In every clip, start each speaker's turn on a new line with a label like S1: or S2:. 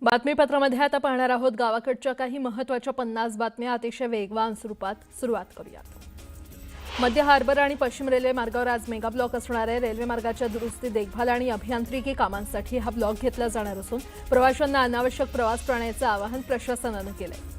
S1: बातमीपत्रामध्ये आता पाहणार आहोत गावाकडच्या काही महत्त्वाच्या 50 बातम्या अतिशय वेगवान स्वरूपात. सुरुवात करूयात. मध्य हार्बर आणि पश्चिम रेल्वे मार्गावर आज मेगा ब्लॉक असणार आहे. रेल्वे मार्गाच्या दुरुस्ती, देखभाल आणि अभियांत्रिकी कामांसाठी हा ब्लॉक घेतला जाणार असून प्रवाशांना अनावश्यक प्रवास टाळण्याचं आवाहन प्रशासनानं केलंय.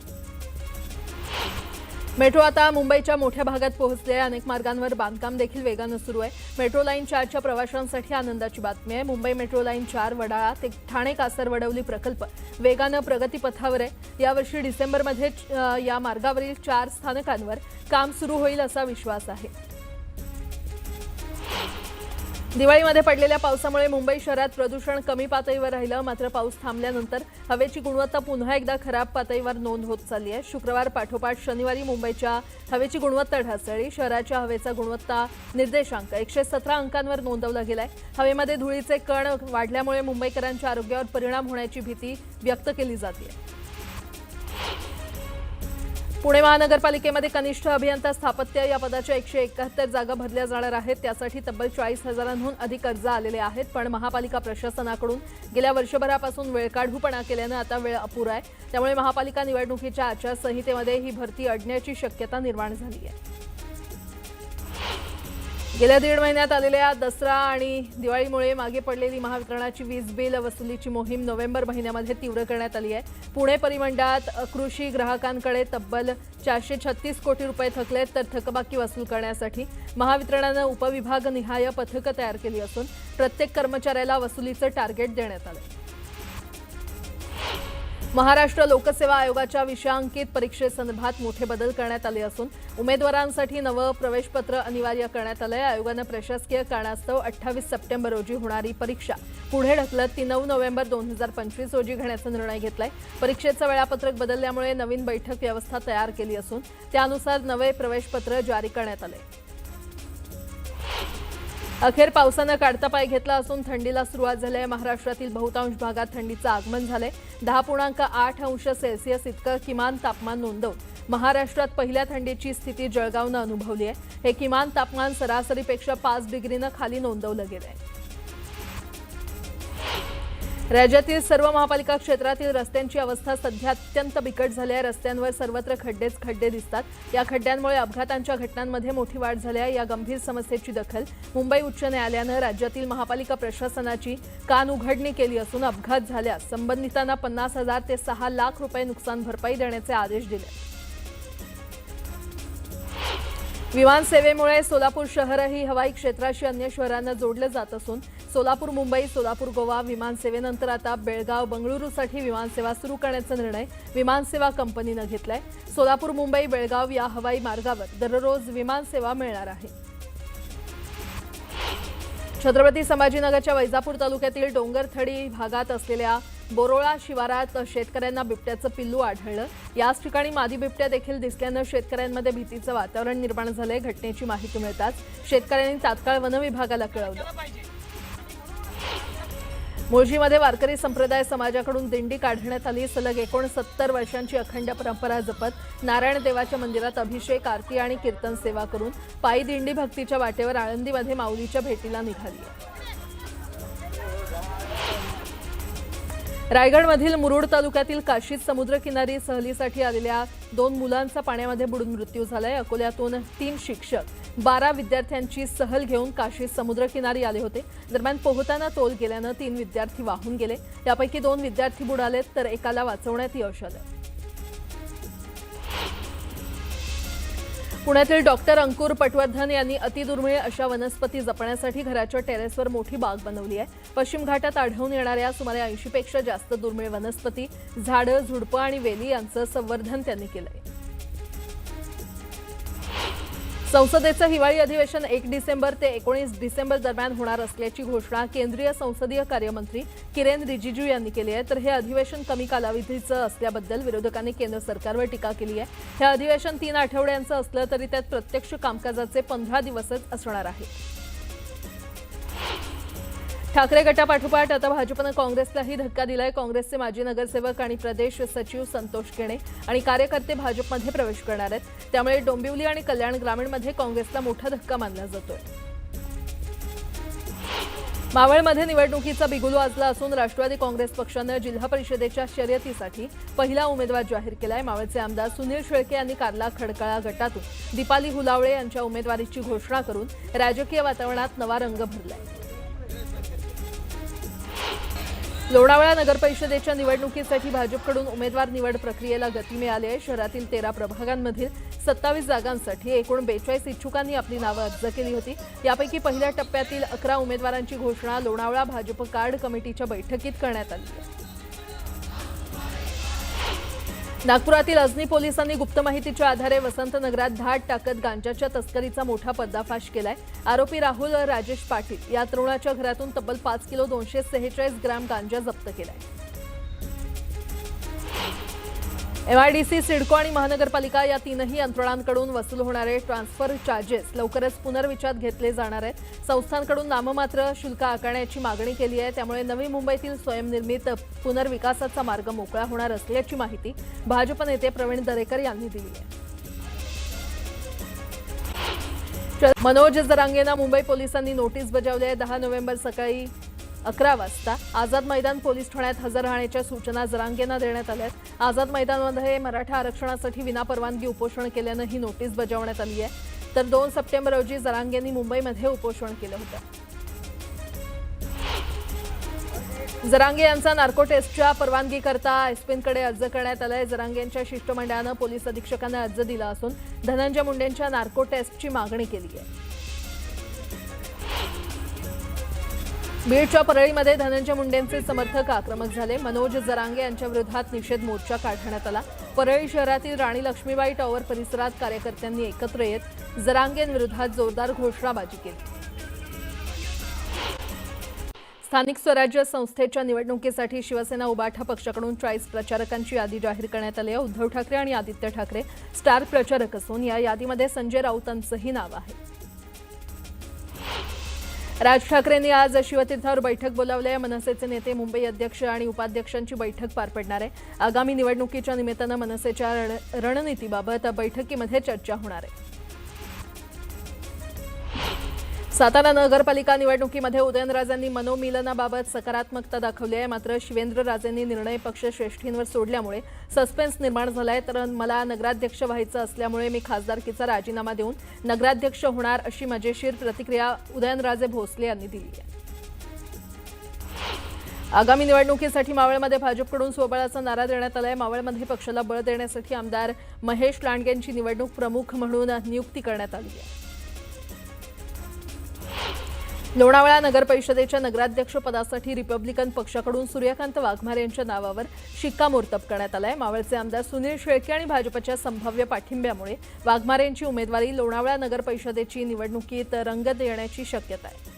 S1: मेट्रो आता मुंबईच्या मोठ्या भागात पोहोचले. अनेक मार्गांवर बांधकाम देखील वेगानं सुरू आहे. मेट्रो लाईन 4च्या प्रवाशांसाठी आनंदाची बातमी आहे. मुंबई मेट्रो लाईन 4 वडाळा ते ठाणे कासरवडवली प्रकल्प वेगानं प्रगतीपथावर आहे. यावर्षी डिसेंबरमध्ये या मार्गावरील 4 स्थानकांवर काम सुरू होईल असा विश्वास आहे. दिवाळीमध्ये पडलेल्या पावसामुळे मुंबई शहरात प्रदूषण कमी पातळीवर राहिलं. मात्र पाऊस थांबल्यानंतर हवेची गुणवत्ता पुन्हा एकदा खराब पातळीवर नोंद होत चालली आहे. शुक्रवार पाठोपाठ शनिवारी मुंबईच्या हवेची गुणवत्ता ढासळली. शहराच्या हवेचा गुणवत्ता निर्देशांक 117 अंकांवर नोंदवला गेलाय. हवेमध्ये धुळीचे कण वाढल्यामुळे मुंबईकरांच्या आरोग्यावर परिणाम होण्याची भीती व्यक्त केली जाते. पुणे महानगरपालिकेमध्ये कनिष्ठ अभियंता स्थापत्य या पदाच्या 171 जागा भरल्या जाणार आहेत. त्यासाठी तब्बल 40,000हून अधिक अर्ज आलेले आहेत. पण महापालिका प्रशासनाकडून गेल्या वर्षभरापासून वेळकाढूपणा केल्यानं आता वेळ अपुरा आहे. त्यामुळे महापालिका निवडणुकीच्या आचारसंहितेमध्ये ही भरती अडण्याची शक्यता निर्माण झाली आहे. गेल्या 1.5 महिन्यात आलेल्या दसरा आणि दिवाळीमुळे मागे पडलेली महावितरणाची वीज बिल वसुलीची मोहीम नोव्हेंबर महिन्यामध्ये तीव्र करण्यात आली आहे. पुणे परिमंडळात कृषी ग्राहकांकडे तब्बल 436 कोटी रुपये थकलेत. तर थकबाकी वसूल करण्यासाठी महावितरणानं उपविभागनिहाय पथकं तयार केली असून प्रत्येक कर्मचाऱ्याला वसुलीचं टार्गेट देण्यात आलं. महाराष्ट्र लोकसेवा आयोगाच्या विषयांकित परीक्षेसंदर्भात मोठे बदल करण्यात आले असून उमेदवारांसाठी नवं प्रवेशपत्र अनिवार्य करण्यात आलंय. आयोगानं प्रशासकीय कारणास्तव 28 सप्टेंबर रोजी होणारी परीक्षा पुढे ढकलत ती 9 नोव्हेंबर 2025 रोजी घेण्याचा निर्णय घेतलाय. परीक्षेचं वेळापत्रक बदलल्यामुळे नवीन बैठक व्यवस्था तयार केली असून त्यानुसार नवे प्रवेशपत्र जारी करण्यात आले. अखेर पावसानं काढता पाय घेतला असून थंडीला सुरुवात झाली आहे. महाराष्ट्रातील बहुतांश भागात थंडीचं आगमन झालंय. 10.8 अंश सेल्सिअस इतकं किमान तापमान नोंदवून महाराष्ट्रात पहिल्या थंडीची स्थिती जळगावनं अनुभवली आहे. हे किमान तापमान सरासरीपेक्षा 5 डिग्रीनं खाली नोंदवलं गेलंय. राज्यातील सर्व महापालिका क्षेत्रातील रस्त्यांची अवस्था सध्या अत्यंत बिकट झाली आहे. रस्त्यांवर सर्वत्र खड्डे दिसतात. या खड्ड्यांमुळे अपघातांच्या घटनांमध्ये मोठी वाढ झाली आहे. या गंभीर समस्येची दखल मुंबई उच्च न्यायालयानं राज्यातील महापालिका प्रशासनाची कान उघडणी केली असून अपघात झाल्यास संबंधितांना 50,000 ते 6 लाख रुपये नुकसान भरपाई देण्याचे आदेश दिले. विमान सेवेमुळे सोलापूर शहरही हवाई क्षेत्राशी अन्य शहरांना जोडलं जात असून सोलापूर मुंबई, सोलापूर गोवा विमानसेवेनंतर आता बेळगाव, बंगळुरूसाठी विमानसेवा सुरू करण्याचा निर्णय विमानसेवा कंपनीनं घेतलाय. सोलापूर मुंबई, बेळगाव या हवाई मार्गावर दररोज विमानसेवा मिळणार आहे. छत्रपती संभाजीनगरच्या वैजापूर तालुक्यातील डोंगरथडी भागात असलेल्या बोरोळा शिवारात शेतकऱ्यांना बिबट्याचं पिल्लू आढळलं. याच ठिकाणी मादी बिबट्या देखील दिसल्यानं शेतकऱ्यांमध्ये भीतीचं वातावरण निर्माण झालंय. घटनेची माहिती मिळताच शेतकऱ्यांनी तात्काळ वनविभागाला कळवलं. मुळशीमध्ये वारकरी संप्रदाय समाजाकडून दिंडी काढण्यात आली. सलग 69 वर्षांची अखंड परंपरा जपत नारायण देवाच्या मंदिरात अभिषेक, आरती आणि कीर्तन सेवा करून पायी दिंडी भक्तीच्या वाटेवर आळंदीमध्ये माऊलीच्या भेटीला निघाली. रायगडमधील मुरुड तालुक्यातील काशीद समुद्रकिनारी सहलीसाठी आलेल्या 2 मुलांचा पाण्यामध्ये बुडून मृत्यू झालाय. अकोल्यातून 3 शिक्षक 12 विद्यार्थ्यांची सहल घेऊन काशीद समुद्रकिनारी आले होते. दरम्यान पोहताना तोल गेल्यानं 3 विद्यार्थी वाहून गेले. यापैकी 2 विद्यार्थी बुडालेत तर एकाला वाचवण्यात यश आलं. पुण्यातील डॉक्टर अंकुर पटवर्धन यांनी अतिदुर्मिळ अशा वनस्पती जपण्यासाठी घराच्या टेरेसवर मोठी बाग बनवली आहे. पश्चिम घाटात आढळून येणाऱ्या सुमारे 80 पेक्षा जास्त दुर्मिळ वनस्पती, झाडं, झुडपं आणि वेली यांचं संवर्धन त्यांनी केलंय. संसदेचं हिवाळी अधिवेशन 1 डिसेंबर ते 19 डिसेंबर दरम्यान होणार असल्याची घोषणा केंद्रीय संसदीय कार्यमंत्री किरेन रिजिजू यांनी केली आहे. तर हे अधिवेशन कमी कालावधीचं असल्याबद्दल विरोधकांनी केंद्र सरकारवर टीका केली आहे. हे अधिवेशन 3 आठवड्यांचं असलं तरी त्यात प्रत्यक्ष कामकाजाचे 15 दिवसच असणार आहे. ठाकरे गटापाठोपाठ आता भाजपनं काँग्रेसलाही धक्का दिलाय. काँग्रेसचे माजी नगरसेवक आणि प्रदेश सचिव संतोष केणे आणि कार्यकर्ते भाजपमध्ये प्रवेश करणार आहेत. त्यामुळे डोंबिवली आणि कल्याण ग्रामीणमध्ये काँग्रेसला मोठा धक्का मानला जातोय. मावळमध्ये निवडणुकीचा बिगुल वाजला असून राष्ट्रवादी काँग्रेस पक्षानं जिल्हा परिषदेच्या शर्यतीसाठी पहिला उमेदवार जाहीर केलाय। मावळचे आमदार सुनील शेळके यांनी कारला खडकाळा गटातून दीपाली हुलावळे यांच्या उमेदवारीची घोषणा करून राजकीय वातावरणात नवा रंग भरलाय। लोणावळा नगर परिषदेच्या निवडणुकीसाठी भाजपकडून उमेदवार निवड प्रक्रियेला गती मिळाली आहे। शहरातील 13 प्रभागांमधील 27 जागांसाठी एकूण 42 इच्छुकांनी आपली नावं अर्ज केली होती। यापैकी पहिल्या टप्प्यातील 11 उमेदवारांची घोषणा लोणावळा भाजप कार्ड कमिटीच्या बैठकीत करण्यात आली आहे। नागपुरातील अजनी पोलिसांनी गुप्त माहितीच्या आधारे वसंत नगरात धाड टाकत गांजाच्या तस्करीचा मोठा पर्दाफाश केलाय। आरोपी राहुल राजेश पाटील या तरुणाच्या घरातून तब्बल 5 किलो 246 ग्रॅम गांजा जप्त केलाय। एमआयडीसी, सिडको आणि महानगरपालिका या तीनही यंत्रणांकडून वसूल होणारे ट्रान्सफर चार्जेस लवकरच पुनर्विचारात घेतले जाणार आहेत। संस्थांकडून नाममात्र शुल्क आकारण्याची मागणी केली आहे, त्यामुळे नवी मुंबईतील स्वयंनिर्मित पुनर्विकासाचा मार्ग मोकळा होणार असल्याची माहिती भाजप नेते प्रवीण दरेकर यांनी दिली आहे। मनोज जरांगेंना मुंबई पोलिसांनी नोटीस बजावली आहे। 10 नोव्हेंबर सकाळी 11 वाजता आझाद मैदान पोलीस ठाण्यात हजर राहण्याच्या सूचना जरांगेंना देण्यात आल्या आहेत। आझाद मैदानमध्ये मराठा आरक्षणासाठी विनापरवानगी उपोषण केल्यानं ही नोटीस बजावण्यात आली आहे। तर 2 सप्टेंबर रोजी जरांगेंनी मुंबईमध्ये उपोषण केलं होतं। जरांगे यांचा नार्को टेस्टच्या परवानगीकरता एसपींकडे अर्ज करण्यात आलाय। जरांगेंच्या शिष्टमंडळानं पोलीस अधीक्षकांना अर्ज दिला असून धनंजय मुंडेंच्या नार्को टेस्टची मागणी केली आहे। बीडच्या परळीमध्ये धनंजय मुंडेंचे समर्थक आक्रमक झाले। मनोज जरांगे यांच्या विरोधात निषेध मोर्चा काढण्यात आला। परळी शहरातील राणी लक्ष्मीबाई टॉवर परिसरात कार्यकर्त्यांनी एकत्र येत जरांगेंविरोधात जोरदार घोषणाबाजी केली। स्थानिक स्वराज्य संस्थेच्या निवडणुकीसाठी शिवसेना उबाठा पक्षाकडून 40 प्रचारकांची यादी जाहीर करण्यात आली आहे। उद्धव ठाकरे आणि आदित्य ठाकरे स्टार प्रचारक असून या यादीमध्ये संजय राऊतांचंही नाव आहे। राज ठाकरेंनी आज शिवतीर्थावर बैठक बोलावली आहे। मनसेचे नेते, मुंबई अध्यक्ष आणि उपाध्यक्षांची बैठक पार पडणार आहे। आगामी निवडणुकीच्या निमित्तानं मनसेच्या रणनीतीबाबत बैठकीमध्ये चर्चा होणार आहे। सातारा नगरपालिका निवडणुकीमध्ये उदयनराजेंनी मनोमिलनाबाबत सकारात्मकता दाखवली आहे। मात्र शिवेंद्रराजेंनी निर्णय पक्ष श्रेष्ठींवर सोडल्यामुळे सस्पेन्स निर्माण झालाय। तर मला नगराध्यक्ष व्हायचं असल्यामुळे मी खासदारकीचा राजीनामा देऊन नगराध्यक्ष होणार अशी मजेशीर प्रतिक्रिया उदयनराजे भोसले यांनी दिली आहे। आगामी निवडणुकीसाठी मावळमध्ये भाजपकडून स्वबळाचा नारा देण्यात आलाय। मावळमध्ये पक्षाला बळ देण्यासाठी आमदार महेश लांडगेंची निवडणूक प्रमुख म्हणून नियुक्ती करण्यात आली आहे। लोणावळा नगर परिषदेच्या नगराध्यक्ष पदासाठी रिपब्लिकन पक्षाकडून सूर्यकांत वाघमारे यांच्या नावावर शिक्कामोर्तब करण्यात आलाय। मावळचे आमदार सुनील शेळके आणि भाजपच्या संभाव्य पाठिंब्यामुळे वाघमारे यांची उमेदवारी लोणावळा नगर परिषदेची निवडणुकीत रंगत येण्याची शक्यता आहे।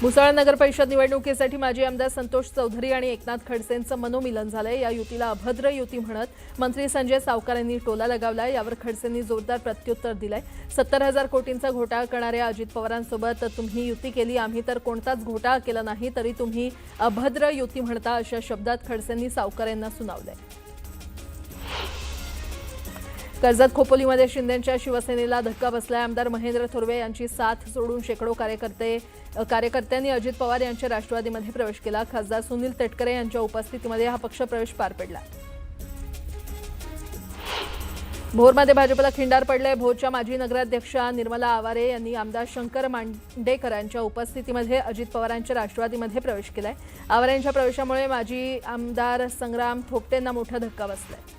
S1: मुसळ नगर परिषद निवडणुकीसाठी माजी आमदार संतोष चौधरी आणि एकनाथ खडसेंचं मनोमिलन झालंय। या युतीला अभद्र युती म्हणत मंत्री संजय सावकार यांनी टोला लगावलाय। यावर खडसेंनी जोरदार प्रत्युत्तर दिलंय। 70,000 कोटींचा घोटाळा करणाऱ्या अजित पवारांसोबत तुम्ही युती केली, आम्ही तर कोणताच घोटाळा केला नाही, तरी तुम्ही अभद्र युती म्हणता, अशा शब्दात खडसेंनी सावकार यांना सुनावलंय। कर्जत खोपोलीमध्ये शिंदेंच्या शिवसेनेला धक्का बसलाय। आमदार महेंद्र थोरवे यांची साथ सोडून शेकडो कार्यकर्त्यांनी अजित पवार यांच्या राष्ट्रवादीमध्ये प्रवेश केला। खासदार सुनील तटकरे यांच्या उपस्थितीमध्ये हा पक्ष प्रवेश पार पडला। भोरमध्ये भाजपला खिंडार पडले। भोरच्या माजी नगराध्यक्षा निर्मला आवारे यांनी आमदार शंकर मांडेकरांच्या उपस्थितीमध्ये अजित पवारांच्या राष्ट्रवादीमध्ये प्रवेश केलाय। आवारेंच्या प्रवेशामुळे माजी आमदार संग्राम थोपटेंना मोठा धक्का बसलाय।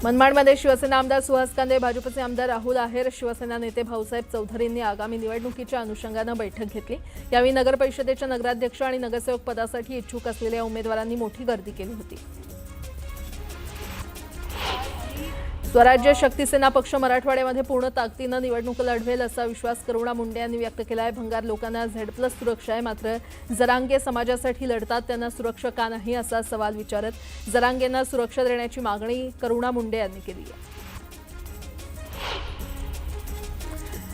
S1: मनमाडमध्ये शिवसेना आमदार सुहास कांदे, भाजपचे आमदार राहुल आहेर, शिवसेना नेते भाऊसाहेब चौधरींनी आगामी निवडणुकीच्या अनुषंगानं बैठक घेतली। यावेळी नगर परिषदेच्या नगराध्यक्ष आणि नगरसेवक पदासाठी इच्छुक असलेल्या उमेदवारांनी मोठी गर्दी केली होती। स्वराज्य शक्तीसेना पक्ष मराठवाड्यामध्ये पूर्ण ताकदीनं निवडणूक लढवेल असा विश्वास करुणा मुंडे यांनी व्यक्त केला आहे। भंगार लोकांना Z+ सुरक्षा आहे, मात्र जरांगे समाजासाठी लढतात, त्यांना सुरक्षा का नाही असा सवाल विचारत जरांगेंना सुरक्षा देण्याची मागणी करुणा मुंडे यांनी केली आहे।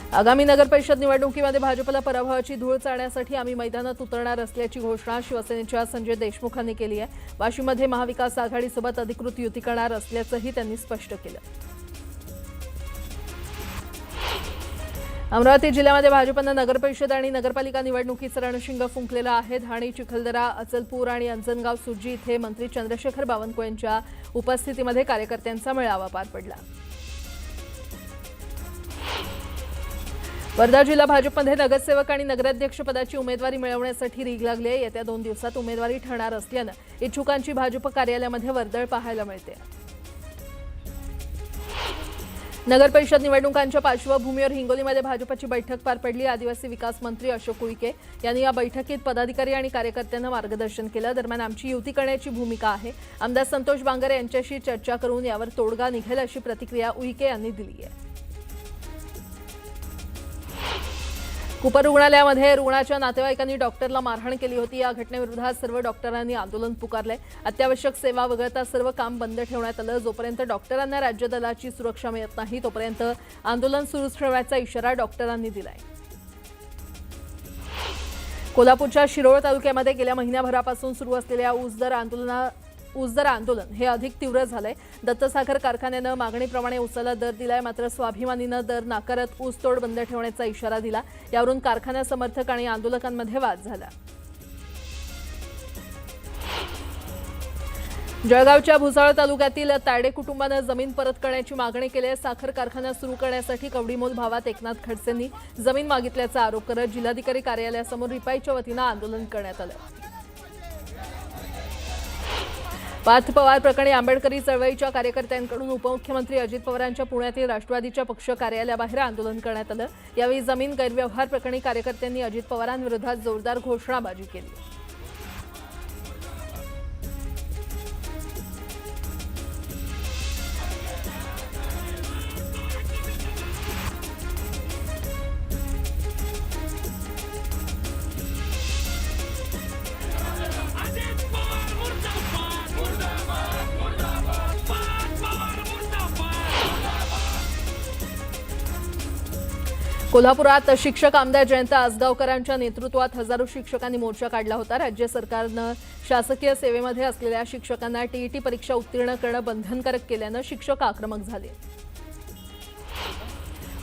S1: आगामी नगर परिषद निवडणुकीमध्ये भाजपला पराभवाची धूळ चाळण्यासाठी आम्ही मैदानात उतरणार असल्याची घोषणा शिवसेनेच्या संजय देशमुखांनी केली आहे। वाशीमध्ये महाविकास आघाडीसोबत अधिकृत युती करणार असल्याचंही त्यांनी स्पष्ट केलं। अमरावती जिल्ह्यामध्ये भाजपनं नगरपरिषद आणि नगरपालिका निवडणुकीचं रणशिंग फुंकलेलं आहे। ठाणे, चिखलदरा, अचलपूर आणि अंजनगाव सुर्जी इथे मंत्री चंद्रशेखर बावनकुळे यांच्या उपस्थितीमध्ये कार्यकर्त्यांचा मेळावा पार पडला। वर्धा जिल्हा भाजपमध्ये नगरसेवक आणि नगराध्यक्ष पदाची उमेदवारी मिळवण्यासाठी रीग लागली आहे। येत्या 2 दिवसात उमेदवारी ठरणार असल्यानं इच्छुकांची भाजप कार्यालयामध्ये वर्दळ पाहायला मिळते। नगरपरिषद निवडणुकांच्या पार्श्वभूमीवर हिंगोलीमध्ये भाजपची बैठक पार पडली। आदिवासी विकास मंत्री अशोक उईके यांनी या बैठकीत पदाधिकारी आणि कार्यकर्त्यांना मार्गदर्शन केलं। दरम्यान आमची युती करण्याची भूमिका आहे, आमदार संतोष बांगर यांच्याशी चर्चा करून यावर तोडगा निघेल अशी प्रतिक्रिया उईके यांनी दिली आहे। कुपर रुग्णालयामध्ये रुग्णाच्या नातेवाईकांनी डॉक्टरला मारहाण केली होती। या घटनेविरोधात सर्व डॉक्टरांनी आंदोलन पुकारले। अत्यावश्यक सेवा वगळता सर्व काम बंद ठेवण्यात आलं। जोपर्यंत डॉक्टरांना राज्य दलाची सुरक्षा मिळत नाही तोपर्यंत आंदोलन सुरूच ठेवण्याचा इशारा डॉक्टरांनी दिलाय। कोल्हापूरच्या शिरोळ तालुक्यामध्ये गेल्या महिन्याभरापासून सुरू असलेल्या ऊसदर आंदोलन हे अधिक तीव्र झालंय। दत्तसागर कारखान्यानं मागणीप्रमाणे ऊसाला दर दिलाय, मात्र स्वाभिमानीनं दर नाकारत ऊसतोड बंद ठेवण्याचा इशारा दिला। यावरून कारखाना समर्थक आणि आंदोलकांमध्ये वाद झाला। जळगावच्या भुसावळ तालुक्यातील तायडे कुटुंबानं जमीन परत करण्याची मागणी केली आहे। साखर कारखाना सुरू करण्यासाठी कवडीमोल भावात एकनाथ खडसेंनी जमीन मागितल्याचा आरोप करत जिल्हाधिकारी कार्यालयासमोर रिपाईच्या वतीनं आंदोलन करण्यात आलं। पार्थ पवार प्रकरणी आंबेडकरी चळवळीच्या कार्यकर्त्यांकडून उपमुख्यमंत्री अजित पवारांच्या पुण्यातील राष्ट्रवादीच्या पक्ष कार्यालयाबाहेर आंदोलन करण्यात आलं। यावेळी जमीन गैरव्यवहार प्रकरणी कार्यकर्त्यांनी अजित पवारांविरोधात जोरदार घोषणाबाजी केली। कोल्हापुरात शिक्षक आमदार जयंत आसगावकरांच्या नेतृत्वात हजारो शिक्षकांनी मोर्चा काढला होता। राज्य सरकारनं शासकीय सेवेमध्ये असलेल्या शिक्षकांना टीईटी परीक्षा उत्तीर्ण करणं बंधनकारक केल्यानं शिक्षक आक्रमक झाले।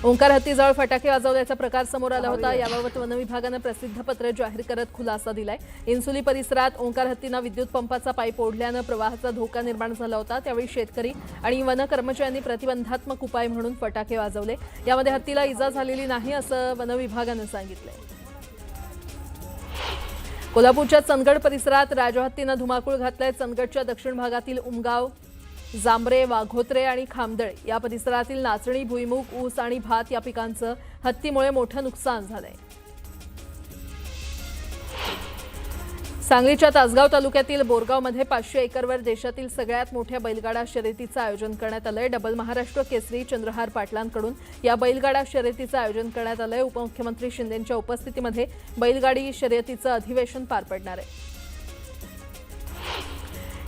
S1: ओंकार हत्तीजवळ फटाके वाजवल्याचा प्रकार समोर आला होता। याबाबत वन विभागानं प्रसिद्धपत्र जाहीर करत खुलासा दिलाय। इन्सुली परिसरात ओंकार हत्तीनं विद्युत पंपाचा पाईप ओढल्यानं प्रवाहाचा धोका निर्माण झाला होता। त्यावेळी शेतकरी आणि वन कर्मचाऱ्यांनी प्रतिबंधात्मक उपाय म्हणून फटाके वाजवले। यामध्ये हत्तीला इजा झालेली नाही असं वन विभागानं सांगितलंय। कोल्हापूरच्या चंदगड परिसरात राजहत्तीनं धुमाकूळ घातलाय। चंदगडच्या दक्षिण भागातील उमगाव, जांभरे, वाघोत्रे आणि खामदळे या परिसरातील नाचणी, भुईमूग, ऊस आणि भात या पिकांचं हत्तीमुळे मोठं नुकसान झालंय। सांगलीच्या तासगाव तालुक्यातील बोरगावमध्ये 500 एकरवर देशातील सगळ्यात मोठ्या बैलगाडा शर्यतीचं आयोजन करण्यात आलंय। डबल महाराष्ट्र केसरी चंद्रहार पाटलांकडून या बैलगाडा शर्यतीचं आयोजन करण्यात आलंय। उपमुख्यमंत्री शिंदेंच्या उपस्थितीमध्ये बैलगाडी शर्यतीचं अधिवेशन पार पडणार आहे।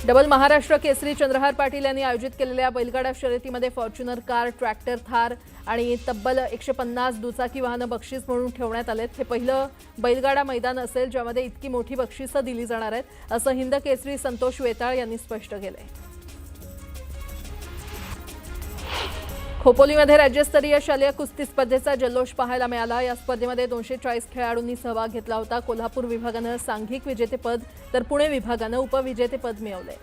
S1: डबल महाराष्ट्र केसरी चंद्रहार पाटील यांनी आयोजित केलेल्या बैलगाडा शर्यतीमध्ये फॉर्च्युनर कार, ट्रॅक्टर, थार आणि तब्बल 150 दुचाकी वाहनं बक्षीस म्हणून ठेवण्यात आलेत। हे पहिलं बैलगाडा मैदान असेल ज्यामध्ये इतकी मोठी बक्षिसं दिली जाणार आहेत असं हिंद केसरी संतोष वेताळ यांनी स्पष्ट केलंय। खोपोलीमध्ये राज्यस्तरीय शालेय कुस्ती स्पर्धेचा जल्लोष पाहायला मिळाला। या स्पर्धेमध्ये 240 खेळाडूंनी सहभाग घेतला होता। कोल्हापूर विभागानं सांघिक विजेतेपद तर पुणे विभागानं उपविजेतेपद मिळवले।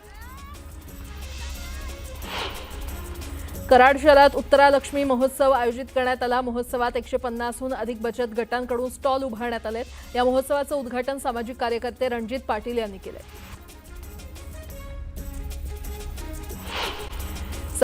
S1: कराड शहरात उत्तरालक्ष्मी महोत्सव आयोजित करण्यात आला। महोत्सवात 150हून अधिक बचत गटांकडून स्टॉल उभारण्यात आले। या महोत्सवाचं उद्घाटन सामाजिक कार्यकर्ते रणजित पाटील यांनी केले।